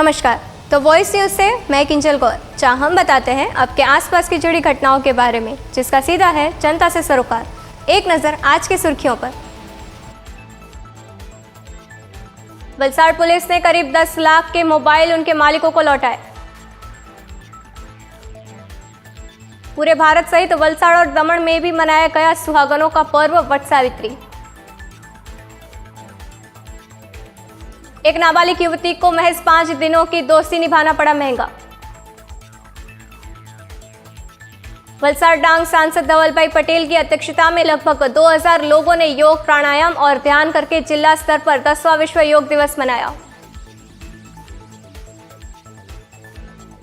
नमस्कार। तो voice news से मैं किंजल कौर, जहां हम बताते हैं आपके आसपास की जुड़ी घटनाओं के बारे में, जिसका सीधा है जनता से सरोकार। एक नज़र आज की सुर्खियों पर। वलसाड़ पुलिस ने करीब 10 लाख के मोबाइल उनके मालिकों को लौटाए। पूरे भारत सहित वलसाड़ और दमन में भी मनाया गया सुहागनों का पर्व वट सावित्री। एक नाबालिग युवती को महज 5 दिनों की दोस्ती निभाना पड़ा महंगा। वलसाड़ डांग सांसद धवल भाई पटेल की अध्यक्षता में लगभग 2000 लोगों ने योग, प्राणायाम और ध्यान करके जिला स्तर पर 10वां विश्व योग दिवस मनाया।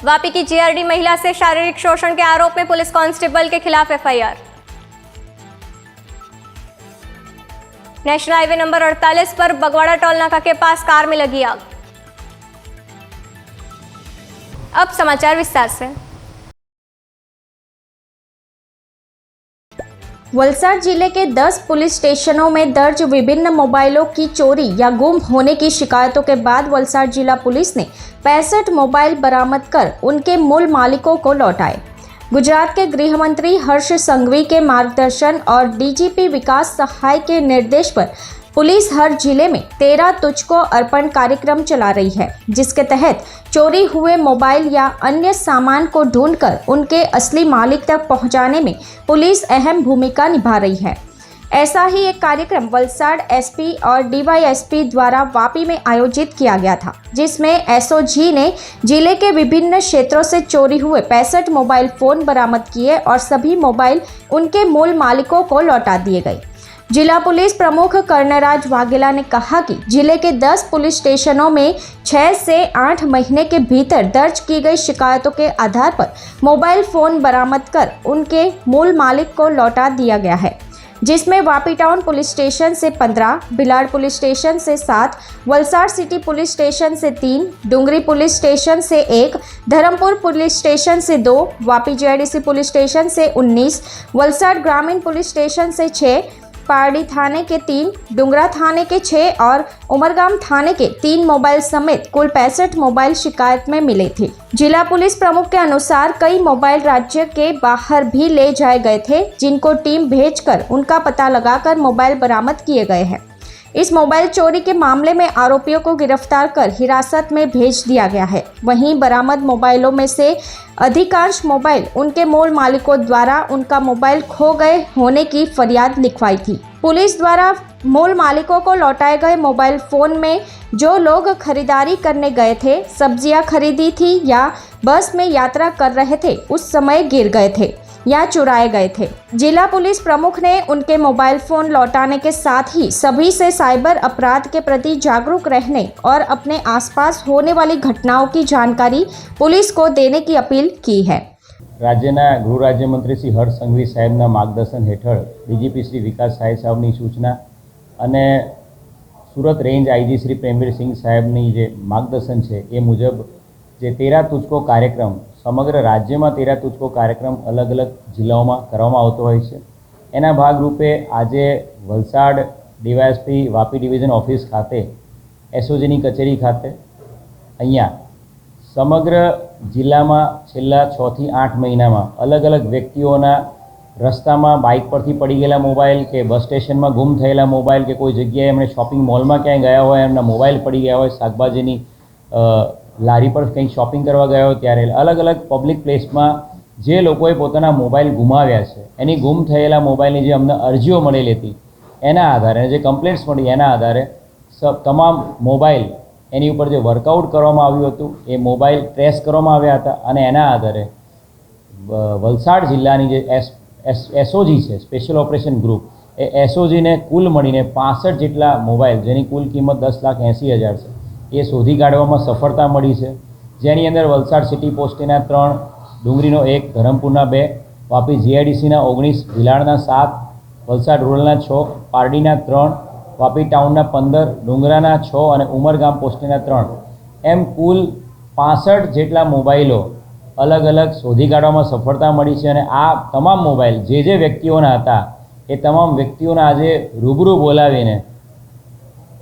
वापी की जीआरडी महिला से शारीरिक शोषण के आरोप में पुलिस कांस्टेबल के खिलाफ एफआईआर। नेशनल हाईवे नंबर 48 पर बगवाड़ा टोल नाका के पास कार में लगी आग। अब समाचार विस्तार से। वलसाड़ जिले के 10 पुलिस स्टेशनों में दर्ज विभिन्न मोबाइलों की चोरी या गुम होने की शिकायतों के बाद वलसाड़ जिला पुलिस ने 65 मोबाइल बरामद कर उनके मूल मालिकों को लौटाए। गुजरात के गृह मंत्री हर्ष संघवी के मार्गदर्शन और डीजीपी विकास सहाय के निर्देश पर पुलिस हर जिले में 13 तुझको अर्पण कार्यक्रम चला रही है, जिसके तहत चोरी हुए मोबाइल या अन्य सामान को ढूंढकर उनके असली मालिक तक पहुंचाने में पुलिस अहम भूमिका निभा रही है। ऐसा ही एक कार्यक्रम वलसाड़ एसपी और डीवाईएसपी द्वारा वापी में आयोजित किया गया था, जिसमें एसओजी ने जिले के विभिन्न क्षेत्रों से चोरी हुए 65 मोबाइल फोन बरामद किए और सभी मोबाइल उनके मूल मालिकों को लौटा दिए गए। जिला पुलिस प्रमुख कर्णराज वाघेला ने कहा कि जिले के 10 पुलिस स्टेशनों में 6 से 8 महीने के भीतर दर्ज की गई शिकायतों के आधार पर मोबाइल फोन बरामद कर उनके मूल मालिक को लौटा दिया गया है, जिसमें वापी टाउन पुलिस स्टेशन से 15, बिलाड़ पुलिस स्टेशन से 7, वलसाड़ सिटी पुलिस स्टेशन से 3, डुंगरी पुलिस स्टेशन से 1, धर्मपुर पुलिस स्टेशन से 2, वापी जेआईडीसी पुलिस स्टेशन से 19, वलसाड़ ग्रामीण पुलिस स्टेशन से 6, पारडी थाने के 3, डुंगरा थाने के 6 और उमरगाम थाने के 3 मोबाइल समेत कुल 65 मोबाइल शिकायत में मिले थे। जिला पुलिस प्रमुख के अनुसार कई मोबाइल राज्य के बाहर भी ले जाए गए थे, जिनको टीम भेजकर उनका पता लगाकर मोबाइल बरामद किए गए हैं। इस मोबाइल चोरी के मामले में आरोपियों को गिरफ्तार कर हिरासत में भेज दिया गया है। वहीं बरामद मोबाइलों में से अधिकांश मोबाइल उनके मूल मालिकों द्वारा उनका मोबाइल खो गए होने की फरियाद लिखवाई थी। पुलिस द्वारा मूल मालिकों को लौटाए गए मोबाइल फोन में जो लोग खरीदारी करने गए थे, सब्जियां खरीदी थी या बस में यात्रा कर रहे थे, उस समय गिर गए थे या चुराए गए थे। जिला पुलिस प्रमुख ने उनके मोबाइल फोन लौटाने के साथ ही सभी से साइबर अपराध के प्रति जागरूक रहने और अपने आसपास होने वाली घटनाओं की जानकारी पुलिस को देने की अपील की है। राज्यना गृह राज्यमंत्री श्री हर्ष संघवी साहेबना मार्गदर्शन हेठळ डीजीपी श्री विकास सहाय साहेबनी सूचना અને सूरत रेंज आईजी श्री प्रेमवीर सिंह साहेबनी जे मार्गदर्शन है ए मुजब जे 13 तुझको कार्यक्रम समग्र राज्य में 13 तुझको कार्यक्रम अलग अलग जिल्लाओं में करवामां आवतो होय छे। एना भागरूपे आजे Valsad DySP Vapi division office खाते एसओजीनी कचेरी खाते अहींया समग्र जिला में छेल्ला 6 થી 8 महीना में अलग अलग व्यक्तिओना रस्ता में बाइक परथी पड़ी गયેલા मोबाइल के बस स्टेशन में गुम थयेला मोबाइल के कोई जग्याए एमणे शॉपिंग मॉल में क्यांय गया होय एमना मोबाइल पड़ी गया होय, शाकभाजीनी लारी पर कहीं शॉपिंग करवा गया हो त्यारे अलग अलग पब्लिक प्लेस में जे लोकोए पोताना मोबाइल गुमाव्या छे एनी गुम थयेला मोबाइलनी जे अमने अरजीओ मळेली हती एना आधारे जे कम्प्लेन्ट्स मळी एना आधारे तमाम मोबाइल एनी उपर जे वर्कआउट करवामां आव्युं हतुं ए मोबाइल ट्रेस करवामां आव्या हता अने एना आधारे वलसाड़ जिल्लानी जे एसओजी है special operation group A SOG ने कुल मळीने 65 जेटला मोबाइल जेनी कुल किंमत 10,80,000 है ये शोधी काढवामां सफलता मળી છે, જેની અંદર વલસાડ સિટી પોસ્ટના 3, ડુંગરીનો 1, ધરમપુરના 2, વાપી જીઆઈડીસીના 19, ભિલાડના 7, વલસાડ રૂરલના 6, પારડીના 3, વાપી ટાઉનના 15, ડુંગરાના 6 અને ઉમરગામ પોસ્ટના 3 એમ કુલ 65 જેટલા મોબાઈલો अलग अलग शोधी काढवामां सफलता मળી છે અને આ તમામ મોબાઈલ જે વ્યક્તિઓના હતા એ તમામ વ્યક્તિઓને આજે રૂબરૂ બોલાવીને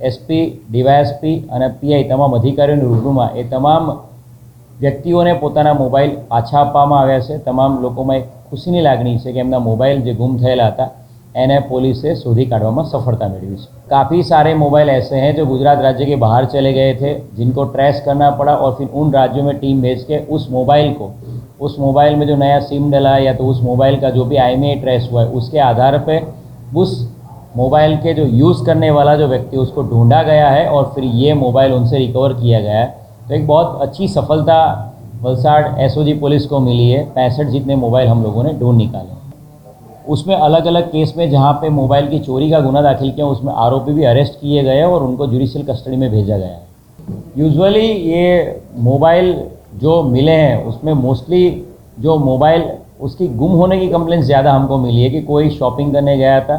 એસપી, ડીવાયએસપી અને પીઆઈ તમામ અધિકારીઓની રૂબરૂમાં એ તમામ વ્યક્તિઓને પોતાના મોબાઈલ પાછા આપવામાં આવ્યા છે। તમામ લોકોમાં એક ખુશીની લાગણી છે કે એમના મોબાઈલ જે ગુમ થયેલા હતા એને પોલીસે शोधी काढ़वामां सफलता मेळवी है। काफ़ी सारे मोबाइल ऐसे हैं जो गुजरात राज्य के बाहर चले गए थे, जिनको ट्रेस करना पड़ा और फिर उन राज्यों में टीम भेज के उस मोबाइल में जो नया सिम डला है या तो उस मोबाइल का जो भी IMEI ट्रेस हुआ है उसके आधार पे उस मोबाइल के जो यूज़ करने वाला जो व्यक्ति उसको ढूंढा गया है और फिर ये मोबाइल उनसे रिकवर किया गया है। तो एक बहुत अच्छी सफलता वलसाड़ SOG पुलिस को मिली है। 65 जितने मोबाइल हम लोगों ने ढूंढ निकाले। उसमें अलग अलग केस में जहाँ पे मोबाइल की चोरी का गुना दाखिल किया उसमें आरोपी भी अरेस्ट किए गए और उनको जुडिशियल कस्टडी में भेजा गया है। यूजुअली ये मोबाइल जो मिले हैं उसमें मोस्टली जो मोबाइल उसकी गुम होने की कंप्लेंट ज़्यादा हमको मिली है कि कोई शॉपिंग करने गया था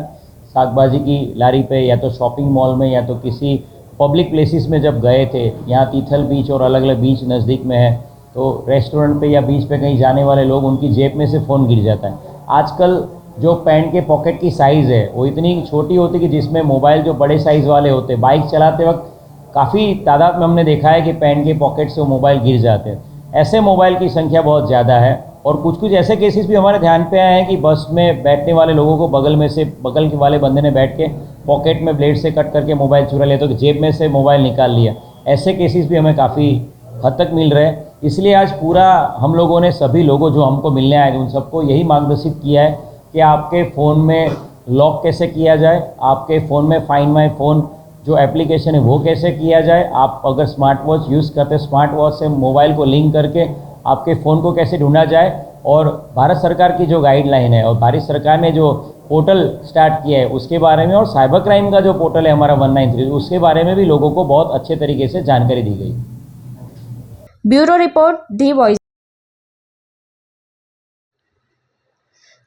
शाकभाजी की लारी पे या तो शॉपिंग मॉल में या तो किसी पब्लिक प्लेसेस में जब गए थे, यहाँ तीथल बीच और अलग अलग बीच नज़दीक में है, तो रेस्टोरेंट पे या बीच पे कहीं जाने वाले लोग उनकी जेब में से फ़ोन गिर जाता है। आजकल जो पैंट के पॉकेट की साइज़ है वो इतनी छोटी होती है कि जिसमें मोबाइल जो बड़े साइज़ वाले होते हैं बाइक चलाते वक्त काफ़ी तादाद में हमने देखा है कि पैंट के पॉकेट से वो मोबाइल गिर जाते हैं। ऐसे मोबाइल की संख्या बहुत ज़्यादा है और कुछ ऐसे केसेस भी हमारे ध्यान पे आए हैं कि बस में बैठने वाले लोगों को बगल के वाले बंदे ने बैठ के पॉकेट में ब्लेड से कट करके मोबाइल चुरा लिया, तो जेब में से मोबाइल निकाल लिया। ऐसे केसेस भी हमें काफ़ी हद तक मिल रहे हैं। इसलिए आज पूरा हम लोगों ने सभी लोगों जो हमको मिलने आए उन सबको यही मार्गदर्शित किया है कि आपके फ़ोन में लॉक कैसे किया जाए, आपके फ़ोन में फाइंड माई फ़ोन जो एप्लीकेशन है वो कैसे किया जाए, आप अगर स्मार्ट वॉच यूज़ करते हैं स्मार्ट वॉच से मोबाइल को लिंक करके आपके फ़ोन को कैसे ढूंढा जाए। और भारत सरकार की जो गाइडलाइन है और भारत सरकार ने जो पोर्टल स्टार्ट किया है उसके बारे में और साइबर क्राइम का जो पोर्टल है हमारा 193 उसके बारे में भी लोगों को बहुत अच्छे तरीके से जानकारी दी गई। ब्यूरो रिपोर्ट, दी वॉइस।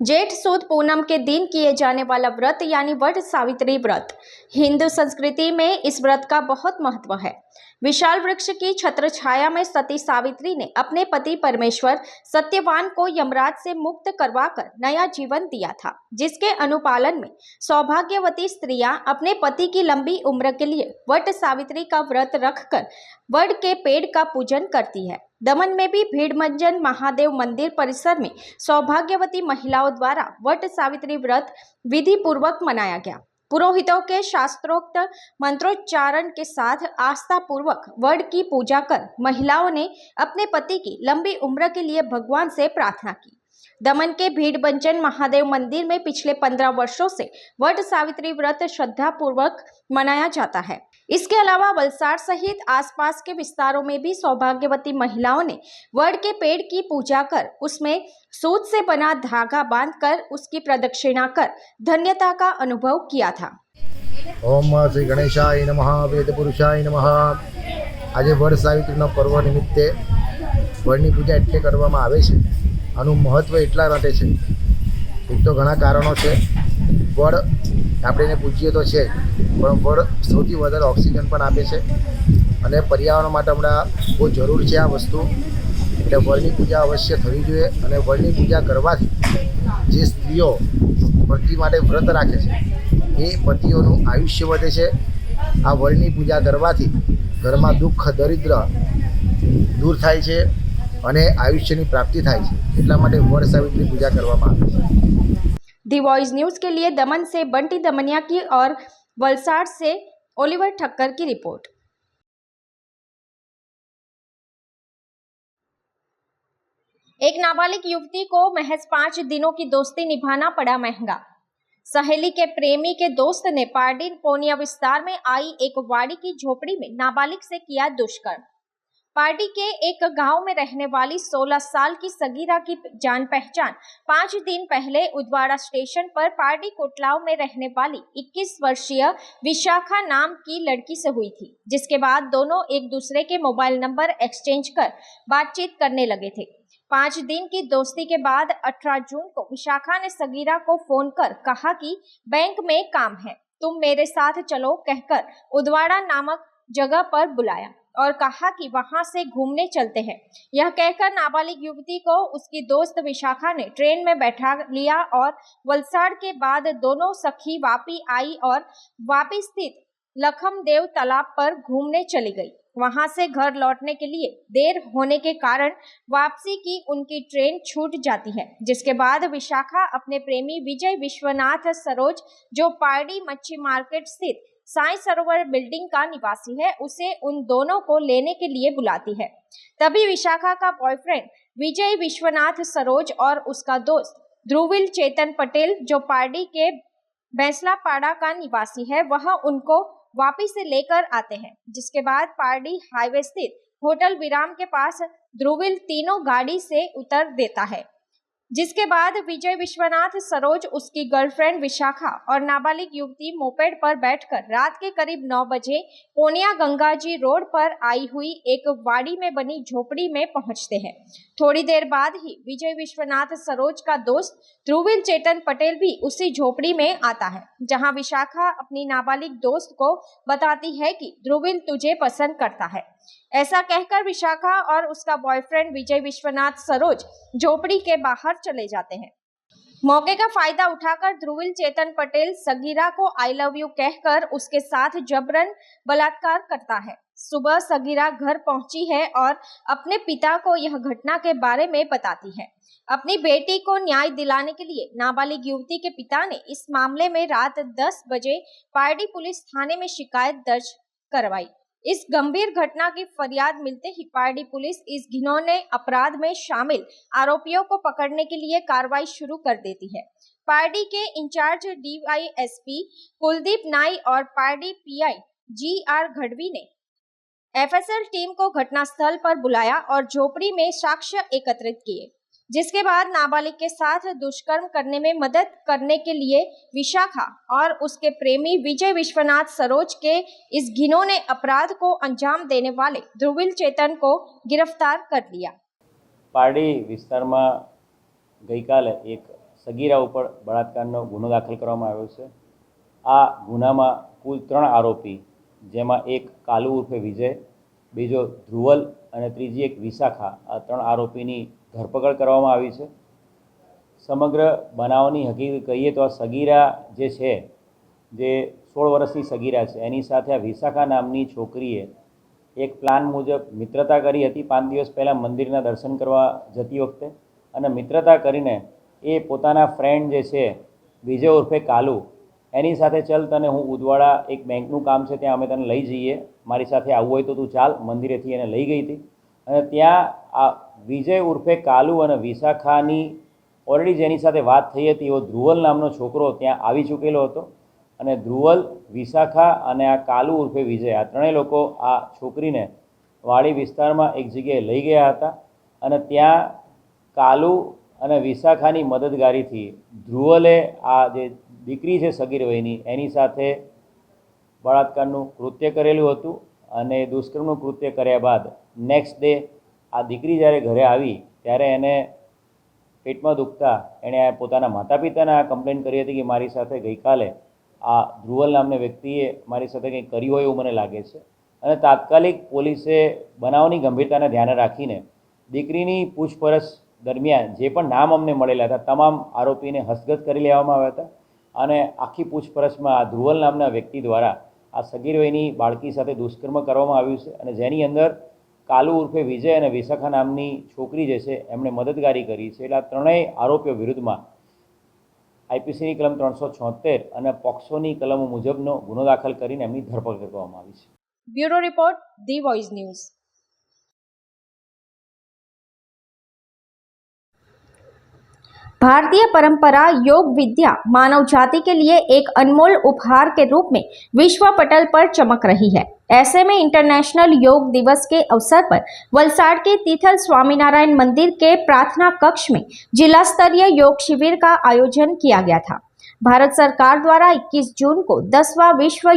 जेठ सुद पूनम के दिन किए जाने वाला व्रत यानी वट सावित्री व्रत। हिंदू संस्कृति में इस व्रत का बहुत महत्व है। विशाल वृक्ष की छत्र छाया में सती सावित्री ने अपने पति परमेश्वर सत्यवान को यमराज से मुक्त करवाकर नया जीवन दिया था, जिसके अनुपालन में सौभाग्यवती स्त्रियां अपने पति की लंबी उम्र के लिए वट सावित्री का व्रत रखकर वट के पेड़ का पूजन करती है। दमन में भी भीड़मंजन महादेव मंदिर परिसर में सौभाग्यवती महिलाओं द्वारा वट सावित्री व्रत विधि पूर्वक मनाया गया। पुरोहितों के शास्त्रोक्त मंत्रोच्चारण के साथ आस्था पूर्वक वट की पूजा कर महिलाओं ने अपने पति की लंबी उम्र के लिए भगवान से प्रार्थना की। दमन के भीड़बंजन महादेव मंदिर में पिछले 15 वर्षों से वट सावित्री व्रत श्रद्धा पूर्वक मनाया जाता है। इसके अलावा वलसाड़ सहित आसपास के विस्तारों में भी सौभाग्यवती महिलाओं ने वट के पेड़ की पूजा कर उसमें सूत से बना धागा बांधकर उसकी प्रदक्षिणा कर धन्यता का अनुभव किया था। ओम श्री गणेशाय नमः, वेद पुरुषाय नमः। आज वट सावित्रीનો पर्व निमित्ते वडની પૂજા એટલે કરવામાં આવે છે, આનું મહત્વ એટલા માટે છે, એક તો ઘણા કારણો છે। વડ આપણે એને પૂજીએ તો છે, પણ વડ સૌથી વધારે ઓક્સિજન પણ આપે છે અને પર્યાવરણ માટે હમણાં બહુ જરૂર છે આ વસ્તુ, એટલે વડની પૂજા અવશ્ય થવી જોઈએ। અને વડની પૂજા કરવાથી જે સ્ત્રીઓ પતિ માટે વ્રત રાખે છે એ પતિઓનું આયુષ્ય વધે છે। આ વડની પૂજા કરવાથી ઘરમાં દુઃખ દરિદ્ર दूर थाय छे અને આયુષ્યની પ્રાપ્તિ થાય છે, એટલા માટે વડ સાવિત્રી પૂજા કરવામાં આવે છે। दी वॉइस न्यूज के लिए दमन से बंटी दमनिया की और वलसाड़ से ओलिवर ठक्कर की रिपोर्ट। एक नाबालिग युवती को महज 5 दिनों की दोस्ती निभाना पड़ा महंगा। सहेली के प्रेमी के दोस्त ने पारडी पोनिया विस्तार में आई एक वाड़ी की झोपड़ी में नाबालिग से किया दुष्कर्म। पार्टी के एक गांव में रहने वाली 16 साल की सगीरा की जान पहचान 5 दिन पहले उदवाड़ा स्टेशन पर पार्टी कोटलाव में रहने वाली 21 वर्षीय विशाखा नाम की लड़की से हुई थी, जिसके बाद दोनों एक दूसरे के मोबाइल नंबर एक्सचेंज कर बातचीत करने लगे थे। 5 दिन की दोस्ती के बाद 18 जून को विशाखा ने सगीरा को फोन कर कहा कि बैंक में काम है, तुम मेरे साथ चलो कहकर उदवाड़ा नामक जगह पर बुलाया और कहा कि वहां से घूमने चलते हैं। यह कहकर नाबालिग युवती को उसकी दोस्त विशाखा ने ट्रेन में बैठा लिया और वलसाड़ के बाद दोनों सखी वापी आई और वापी स्थित लखमदेव तालाब पर घूमने चली गई। वहां से घर लौटने के लिए देर होने के कारण वापसी की उनकी ट्रेन छूट जाती है, जिसके बाद विशाखा अपने प्रेमी विजय विश्वनाथ सरोज, जो पारडी मच्छी मार्केट स्थित साई सरोवर बिल्डिंग का निवासी है, उसे उन दोनों को लेने के लिए बुलाती है। तभी विशाखा का बॉयफ्रेंड विजय विश्वनाथ सरोज और उसका दोस्त ध्रुविल चेतन पटेल, जो पारडी के बैंसलापाड़ा का निवासी है, वह उनको वापी से लेकर आते हैं, जिसके बाद पारडी हाईवे स्थित होटल विराम के पास ध्रुविल तीनों गाड़ी से उतर देता है, जिसके बाद विजय विश्वनाथ सरोज, उसकी गर्लफ्रेंड विशाखा और नाबालिग युवती मोपेड पर बैठकर रात के करीब 9 बजे पोनिया गंगाजी रोड पर आई हुई एक वाड़ी में बनी झोपड़ी में पहुंचते हैं। थोड़ी देर बाद ही विजय विश्वनाथ सरोज का दोस्त ध्रुविल चेतन पटेल भी उसी झोपड़ी में आता है, जहां विशाखा अपनी नाबालिग दोस्त को बताती है कि ध्रुविल तुझे पसंद करता है। ऐसा कहकर विशाखा और उसका बॉयफ्रेंड विजय विश्वनाथ सरोज झोपड़ी के बाहर चले जाते हैं। मौके का फायदा उठाकर ध्रुविल चेतन पटेल सगीरा को आई लव यू कहकर उसके साथ जबरन बलात्कार करता है। सुबह सगीरा घर पहुंची है और अपने पिता को यह घटना के बारे में बताती है। अपनी बेटी को न्याय दिलाने के लिए नाबालिग युवती के पिता ने इस मामले में रात 10 बजे पारडी पुलिस थाने में शिकायत दर्ज करवाई। इस गंभीर घटना की फरियाद मिलते ही पारडी पुलिस इस घिनौने अपराध में शामिल आरोपियों को पकड़ने के लिए कार्रवाई शुरू कर देती है। पारडी के इंचार्ज डीवाईएसपी कुलदीप नाई और पारडी पीआई जीआर गढ़वी ने एफएसएल टीम को घटनास्थल पर बुलाया और झोपड़ी में साक्ष्य एकत्रित किए, जिसके बाद नाबालिग के साथ दुष्कर्म करने में मदद करने के लिए विशाखा और उसके प्रेमी विजय विश्वनाथ सरोज के इस घिनौने अपराध को अंजाम देने वाले ध्रुविल चेतन को गिरफ्तार कर लिया। पारडी विस्तारमा गईकाले एक सगीरा पर बलात्कारનો गुनो दाखल કરવામાં આવ્યો છે। આ ગુનામાં કુલ 3 આરોપી, જેમાં એક કાલુ ઉર્ફે વિજય, બીજો ધ્રુવલ અને ત્રીજી એક વિશાખા, આ 3 આરોપીની ધરપકડ કરવામાં આવી છે। સમગ્ર બનાવની હકીકત કહીએ તો આ સગીરા જે છે, જે 16 વર્ષની સગીરા છે, એની સાથે આ વિશાખા નામની છોકરીએ એક પ્લાન મુજબ મિત્રતા કરી હતી 5 દિવસ પહેલાં મંદિરના દર્શન કરવા જતી વખતે, અને મિત્રતા કરીને એ પોતાના ફ્રેન્ડ જે છે વિજય ઉર્ફે કાલુ, એની સાથે ચલ તને હું ઉદવાડા એક બેંકનું કામ છે, ત્યાં અમે તને લઈ જઈએ, મારી સાથે આવવું હોય તો તું ચાલ, મંદિરેથી એને લઈ ગઈ હતી। અને ત્યાં આ વિજય ઉર્ફે કાલુ અને વિશાખાની ઓલરેડી જેની સાથે વાત થઈ હતી એવો ધ્રુવલ નામનો છોકરો ત્યાં આવી ચૂકેલો હતો। અને ધ્રુવલ, વિશાખા અને આ કાલુ ઉર્ફે વિજય, આ ત્રણેય લોકો આ છોકરીને વાડી વિસ્તારમાં એક જગ્યાએ લઈ ગયા હતા। અને ત્યાં કાલુ અને વિશાખાની મદદગારીથી ધ્રુવલે આ જે દીકરી છે સગીર વયની, એની સાથે બળાત્કારનું કૃત્ય કરેલું હતું। અને દુષ્કર્મનું કૃત્ય કર્યા બાદ નેક્સ્ટ ડે આ દીકરી જ્યારે ઘરે આવી ત્યારે એને પેટમાં દુખતા એણે પોતાના માતા પિતાને આ કમ્પ્લેન કરી હતી કે મારી સાથે ગઈકાલે આ ધ્રુવલ નામના વ્યક્તિએ મારી સાથે કંઈક કર્યું હોય એવું મને લાગે છે। અને તાત્કાલિક પોલીસે બનાવની ગંભીરતાને ધ્યાને રાખીને દીકરીની પૂછપરછ દરમિયાન જે પણ નામ અમને મળેલા હતા તમામ આરોપીને હસ્તગત કરી લેવામાં આવ્યા હતા। અને આખી પૂછપરછમાં આ ધ્રુવલ નામના વ્યક્તિ દ્વારા આ સગીર વયની બાળકી સાથે દુષ્કર્મ કરવામાં આવ્યું છે, અને જેની અંદર કાલુ ઉર્ફે વિજય અને વિશાખા નામની છોકરી જે છે એમણે મદદગારી કરી છે। એટલે આ ત્રણેય આરોપીઓ વિરુદ્ધમાં આઈપીસીની કલમ 376 અને પોક્સોની કલમો મુજબનો ગુનો દાખલ કરીને એમની ધરપકડ કરવામાં આવી છે। ब्यूरो रिपोर्ट, दी वॉइस न्यूज। भारतीय परंपरा योग विद्या मानव जाति के लिए एक अनमोल उपहार के रूप में विश्व पटल पर चमक रही है। ऐसे में इंटरनेशनल योग दिवस के अवसर पर वलसाड़ के तीथल स्वामीनारायण मंदिर के प्रार्थना कक्ष में जिला स्तरीय योग शिविर का आयोजन किया गया था। भारत सरकार द्वारा 21 जून को 10वां विश्व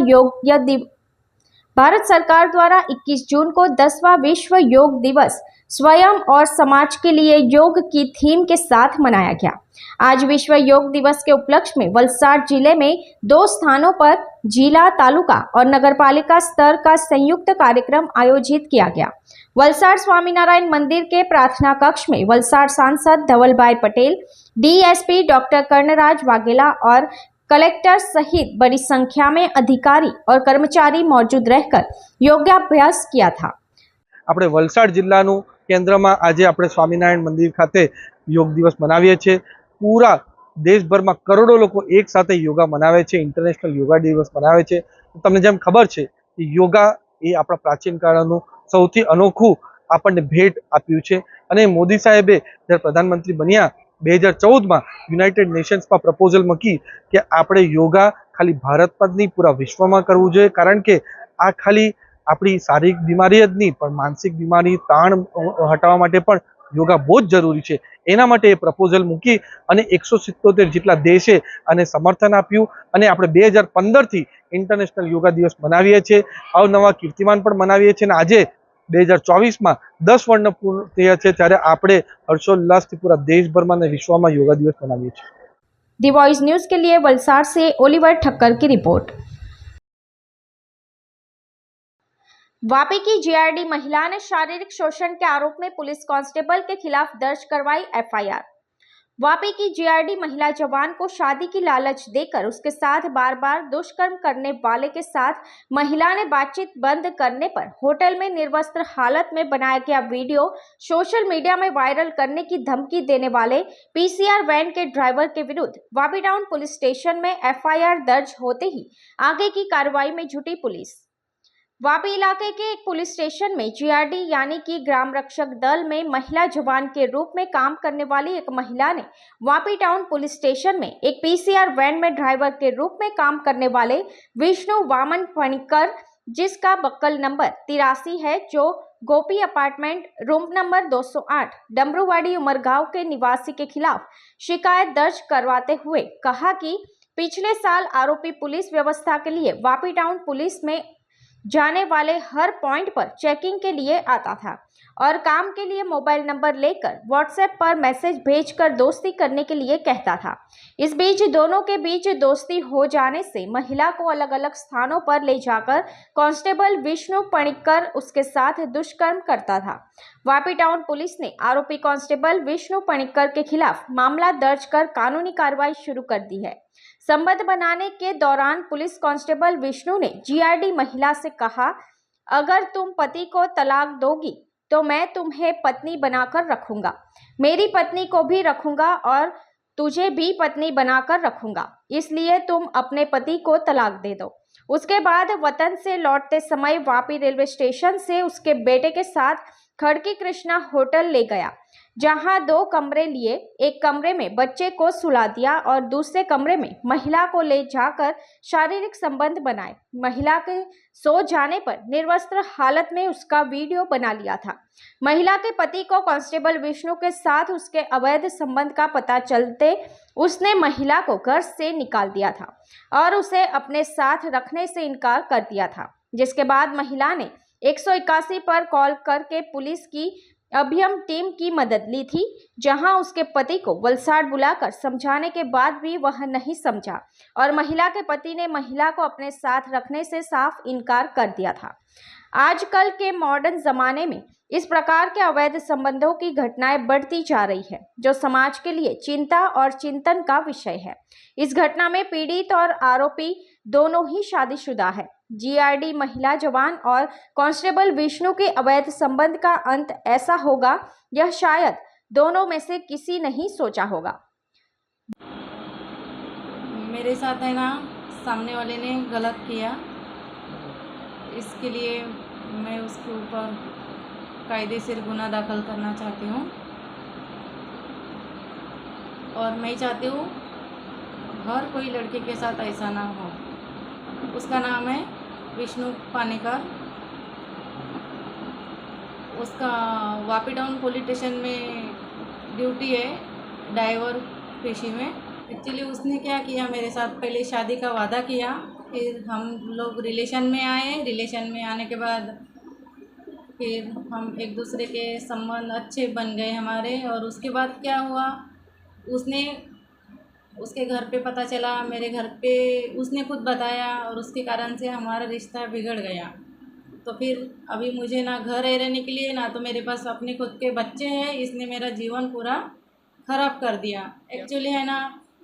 योग दिवस स्वयं और समाज के लिए योग की थीम के साथ मनाया गया। आज विश्व योग दिवस के उपलक्ष्य में वलसाड़ जिले में 2 स्थानों पर जिला, तालुका और नगरपालिका स्तर का संयुक्त कार्यक्रम आयोजित किया गया। वलसाड़ स्वामीनारायण मंदिर के प्रार्थना कक्ष में वलसाड़ सांसद धवलभाई पटेल, डीएसपी डॉक्टर कर्णराज वाघेला और कलेक्टर सहित बड़ी संख्या में अधिकारी और कर्मचारी मौजूद रहकर योगाभ्यास किया था। આપણે વલસાડ જિલ્લાનું કેન્દ્રમાં આજે આપણે સ્વામિનારાયણ મંદિર ખાતે યોગ દિવસ મનાવીએ છીએ। પૂરા દેશભરમાં કરોડો લોકો એક સાથે યોગા મનાવે છે, ઇન્ટરનેશનલ યોગા દિવસ મનાવે છે। તમને જેમ ખબર છે કે યોગા એ આપણા પ્રાચીન કાળનું સૌથી અનોખું આપણને ભેટ આપ્યું છે। અને મોદી સાહેબે જ્યારે પ્રધાનમંત્રી બન્યા 2014માં યુનાઇટેડ નેશન્સમાં પ્રપોઝલ મૂકી કે આપણે યોગા ખાલી ભારતમાં જ નહીં પૂરા વિશ્વમાં કરવું જોઈએ, કારણ કે આ ખાલી આપણી શારીરિક બીમારી જ નહીં પણ માનસિક બીમારી, તાણ હટાવવા માટે પણ યોગા બહુ જ જરૂરી છે। એના માટે એ પ્રપોઝલ મૂકી અને 177 જેટલા દેશે આને સમર્થન આપ્યું અને આપણે 2015 થી ઇન્ટરનેશનલ યોગા દિવસ મનાવીએ છીએ। અવનવા કીર્તિમાન પણ મનાવીએ છીએ અને આજે 2024માં 10 વર્ષ પૂર્ણ થયા છે ત્યારે આપણે હર્ષોલ્લાસથી पूरा દેશભરમાં અને વિશ્વમાં યોગા દિવસ મનાવીએ છીએ। दी वॉइस न्यूज के लिए वलसाड़ से ओलिवर ठक्कर की रिपोर्ट। वापी की जीआरडी महिला ने शारीरिक शोषण के आरोप में पुलिस कांस्टेबल के खिलाफ दर्ज करवाई एफआईआर। वापी की जीआरडी महिला जवान को शादी की लालच देकर उसके साथ बार बार दुष्कर्म करने वाले के साथ महिला ने बातचीत बंद करने पर होटल में निर्वस्त्र हालत में बनाया गया वीडियो सोशल मीडिया में वायरल करने की धमकी देने वाले पीसीआर वैन के ड्राइवर के विरुद्ध वापी टाउन पुलिस स्टेशन में एफआईआर दर्ज होते ही आगे की कार्रवाई में जुटी पुलिस। वापी इलाके के एक पुलिस स्टेशन में जीआरडी यानी कि ग्राम रक्षक दल में महिला जवान के रूप में काम करने वाली एक महिला ने वापी टाउन पुलिस स्टेशन में एक पीसीआर वैन में ड्राइवर के रूप में काम करने वाले विष्णु वामन फणिकर, जिसका बक्कल नंबर 83 है, जो गोपी अपार्टमेंट रूम नंबर 208 डमरूवाड़ी उमरगांव के निवासी के खिलाफ शिकायत दर्ज करवाते हुए कहा कि पिछले साल आरोपी पुलिस व्यवस्था के लिए वापी टाउन पुलिस में जाने वाले हर पॉइंट पर चेकिंग के लिए आता था और काम के लिए मोबाइल नंबर लेकर व्हाट्सएप पर मैसेज भेजकर दोस्ती करने के लिए कहता था। इस बीच दोनों के बीच दोस्ती हो जाने से महिला को अलग अलग स्थानों पर ले जाकर कांस्टेबल विष्णु पणिक्कर उसके साथ दुष्कर्म करता था। वापी टाउन पुलिस ने आरोपी कांस्टेबल विष्णु पणिक्कर के खिलाफ मामला दर्ज कर कानूनी कार्रवाई शुरू कर दी है। संबंध बनाने के दौरान पुलिस कांस्टेबल विष्णु ने जीआरडी महिला से कहा, अगर तुम पति को तलाक दोगी तो मैं तुम्हें पत्नी बनाकर रखूंगा, मेरी पत्नी को भी रखूंगा और तुझे भी पत्नी बनाकर रखूंगा, इसलिए तुम अपने पति को तलाक दे दो। उसके बाद वतन से लौटते समय वापी रेलवे स्टेशन से उसके बेटे के साथ खड़की कृष्णा होटल ले गया, जहां 2 कमरे लिए। एक कमरे में बच्चे को सुला दिया और दूसरे कमरे में महिला को ले जाकर शारीरिक संबंध बनाए। महिला के सो जाने पर निर्वस्त्र हालत में उसका वीडियो बना लिया था। महिला के पति को कांस्टेबल विष्णु के साथ उसके अवैध संबंध का पता चलते उसने महिला को घर से निकाल दिया था और उसे अपने साथ रखने से इनकार कर दिया था, जिसके बाद महिला ने 181 पर कॉल करके पुलिस की अभियम टीम की मदद ली थी, जहां उसके पति को वलसाड़ बुलाकर समझाने के बाद भी वह नहीं समझा और महिला के पति ने महिला को अपने साथ रखने से साफ इनकार कर दिया था। आजकल के मॉडर्न जमाने में इस प्रकार के अवैध संबंधों की घटनाएं बढ़ती जा रही है, जो समाज के लिए चिंता और चिंतन का विषय है। इस घटना में पीड़ित और आरोपी दोनों ही शादीशुदा है। जीआरडी महिला जवान और कांस्टेबल विष्णु के अवैध संबंध का अंत ऐसा होगा, यह शायद दोनों में से किसी नहीं सोचा होगा। मेरे साथ है ना, सामने वाले ने गलत किया, इसके लिए मैं उसके ऊपर कायदेशीर गुना दाखिल करना चाहती हूँ और मैं चाहती हूँ हर कोई लड़के के साथ ऐसा ना हो। उसका नाम है विष्णु पानेकर, उसका वापी टाउन पुलिस स्टेशन में ड्यूटी है, ड्राइवर पेशी में। एक्चुअली उसने क्या किया, मेरे साथ पहले शादी का वादा किया, फिर हम लोग रिलेशन में आए। रिलेशन में आने के बाद फिर हम एक दूसरे के संबंध अच्छे बन गए हमारे। और उसके बाद क्या हुआ, उसके घर पे पता चला, मेरे घर पे उसने खुद बताया और उसके कारण से हमारा रिश्ता बिगड़ गया। तो फिर अभी मुझे ना घर है रहने के लिए, ना तो मेरे पास अपने खुद के बच्चे हैं। इसने मेरा जीवन पूरा ख़राब कर दिया। एक्चुअली है ना,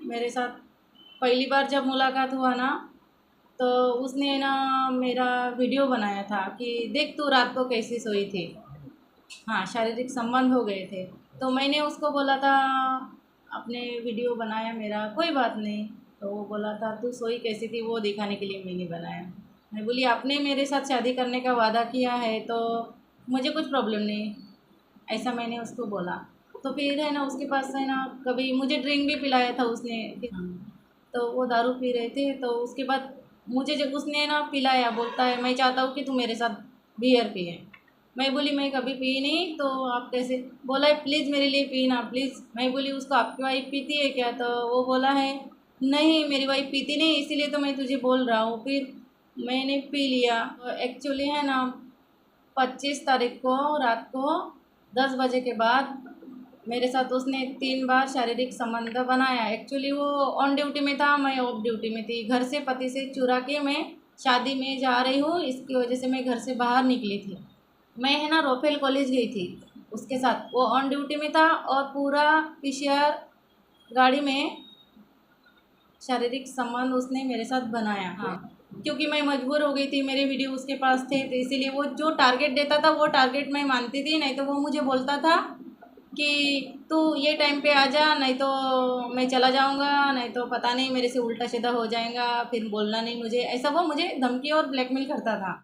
मेरे साथ पहली बार जब मुलाकात हुआ ना तो उसने ना मेरा वीडियो बनाया था कि देख तू रात को कैसी सोई थी। हाँ, शारीरिक संबंध हो गए थे। तो मैंने उसको बोला था आपने वीडियो बनाया मेरा, कोई बात नहीं। तो वो बोला था तू सोई कैसी थी वो दिखाने के लिए मैंने बनाया। मैं बोली आपने मेरे साथ शादी करने का वादा किया है तो मुझे कुछ प्रॉब्लम नहीं, ऐसा मैंने उसको बोला। तो फिर है ना उसके पास है ना कभी मुझे ड्रिंक भी पिलाया था उसने। तो वो दारू पी रहे थे तो उसके बाद मुझे जब उसने ना पिलाया बोलता है मैं चाहता हूँ कि तू मेरे साथ बियर पिए। मैं बोली मैं कभी पी नहीं, तो आप कैसे? बोला है प्लीज़ मेरे लिए पीना प्लीज़। मैं बोली उसको आपकी वाइफ पीती है क्या? तो वो बोला है नहीं मेरी वाइफ पीती नहीं, इसीलिए तो मैं तुझे बोल रहा हूँ। फिर मैंने पी लिया। एक्चुअली है ना 25 तारीख को रात को 10 बजे के बाद मेरे साथ उसने 3 बार शारीरिक संबंध बनाया। एक्चुअली वो ऑन ड्यूटी में था, मैं ऑफ ड्यूटी में थी। घर से पति से चुरा के मैं शादी में जा रही हूँ, इसकी वजह से मैं घर से बाहर निकली थी। मैं है ना रोफेल कॉलेज गई थी उसके साथ, वो ऑन ड्यूटी में था और पूरा पीसीआर गाड़ी में शारीरिक संबंध उसने मेरे साथ बनाया। हाँ, क्योंकि मैं मजबूर हो गई थी, मेरे वीडियो उसके पास थे, तो इसीलिए वो जो टारगेट देता था वो टारगेट मैं मानती थी। नहीं तो वो मुझे बोलता था कि तू ये टाइम पे आ जा, नहीं तो मैं चला जाऊंगा, नहीं तो पता नहीं मेरे से उल्टा सीधा हो जाएगा, फिर बोलना नहीं मुझे, ऐसा वो मुझे धमकी और ब्लैकमेल करता था।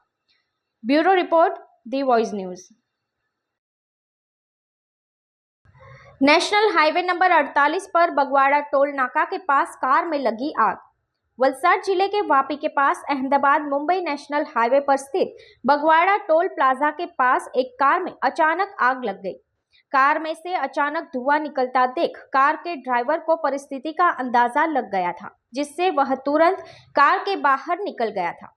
ब्यूरो रिपोर्ट, दी voice news. National highway number 48 पर बगवाड़ा टोल नाका के पास कार में लगी आग। वलसाड जिले के वापी के पास अहमदाबाद मुंबई नेशनल हाईवे पर स्थित बगवाड़ा टोल प्लाजा के पास एक कार में अचानक आग लग गई। कार में से अचानक धुआं निकलता देख कार के ड्राइवर को परिस्थिति का अंदाजा लग गया था, जिससे वह तुरंत कार के बाहर निकल गया था।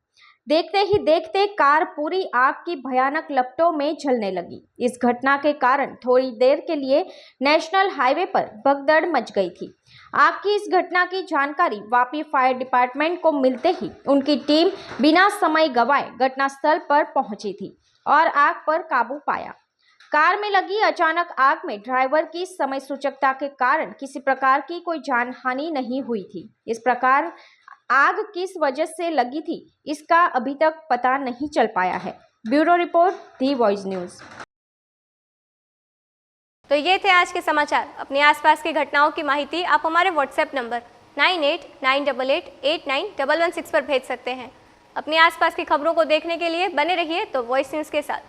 देखते ही देखते कार पूरी आग की भयानक लपटों में जलने लगी। इस घटना के कारण थोड़ी देर के लिए नेशनल हाईवे पर भगदड़ मच गई थी। आग की इस घटना की जानकारी वापी फायर डिपार्टमेंट को मिलते ही उनकी टीम बिना समय गंवाए घटनास्थल पर पहुंची थी और आग पर काबू पाया। कार में लगी अचानक आग में ड्राइवर की समय सूचकता के कारण किसी प्रकार की कोई जानहानि नहीं हुई थी। इस प्रकार आग किस वजह से लगी थी इसका अभी तक पता नहीं चल पाया है। ब्यूरो रिपोर्ट, दी वॉइस न्यूज। तो ये थे आज के समाचार। अपने आसपास की घटनाओं की माहिती आप हमारे व्हाट्सएप नंबर 9898889116 पर भेज सकते हैं। अपने आसपास की खबरों को देखने के लिए बने रहिए तो वॉइस न्यूज़ के साथ।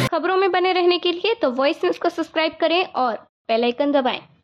खबरों में बने रहने के लिए तो वॉइस न्यूज़ को सब्सक्राइब करें और बेल आइकन दबाएं।